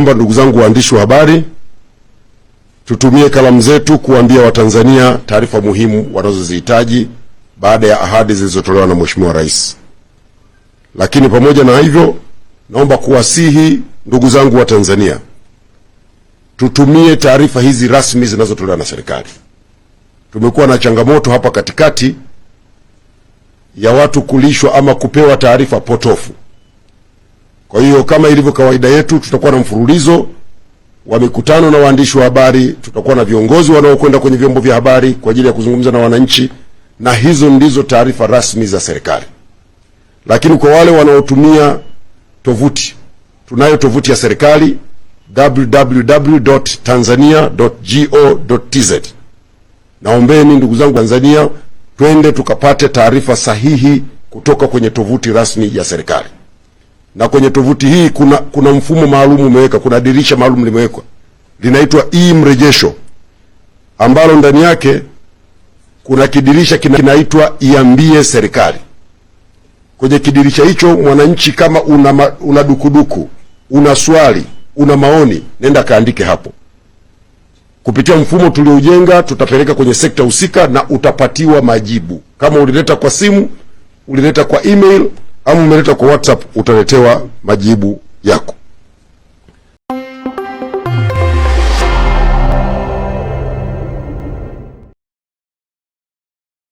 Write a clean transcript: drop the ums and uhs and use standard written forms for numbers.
Naomba ndugu zangu waandishi wa habari, tutumie kalamu zetu kuambia Watanzania taarifa muhimu wanazozihitaji baada ya ahadi zilizotolewa na Mheshimiwa Rais. Lakini pamoja na hivyo, naomba kuwasihi ndugu zangu wa Tanzania, tutumie taarifa hizi rasmi zinazotolewa na serikali. Tumekuwa na changamoto hapa katikati ya watu kulishwa ama kupewa taarifa potofu. Kwa hiyo kama ilivyo kawaida yetu, tutakuwa na mfululizo wa mikutano na waandishi wa habari, tutakuwa na viongozi wanaokwenda kwenye vyombo vya habari kwa ajili ya kuzungumza na wananchi, na hizo ndizo taarifa rasmi za serikali. Lakini kwa wale wanaotumia tovuti, tunayo tovuti ya serikali www.tanzania.go.tz. Naombeni ndugu zangu Tanzania, twende tukapate taarifa sahihi kutoka kwenye tovuti rasmi ya serikali. Na kwenye tovuti hii kuna mfumo maalum umeweka, kuna dirisha maalum limewekwa, linaitwa mrejesho, ambalo ndani yake kuna kidirisha kinaitwa iambie serikali. Kwenye kidirisha hicho, mwananchi kama una dukuduku, una swali, una maoni, nenda kaandike hapo. Kupitia mfumo tulioujenga, tutapeleka kwenye sekta husika na utapatiwa majibu. Kama ulileta kwa simu, ulileta kwa email, ama umeleta kwa WhatsApp, utaletewa majibu yako.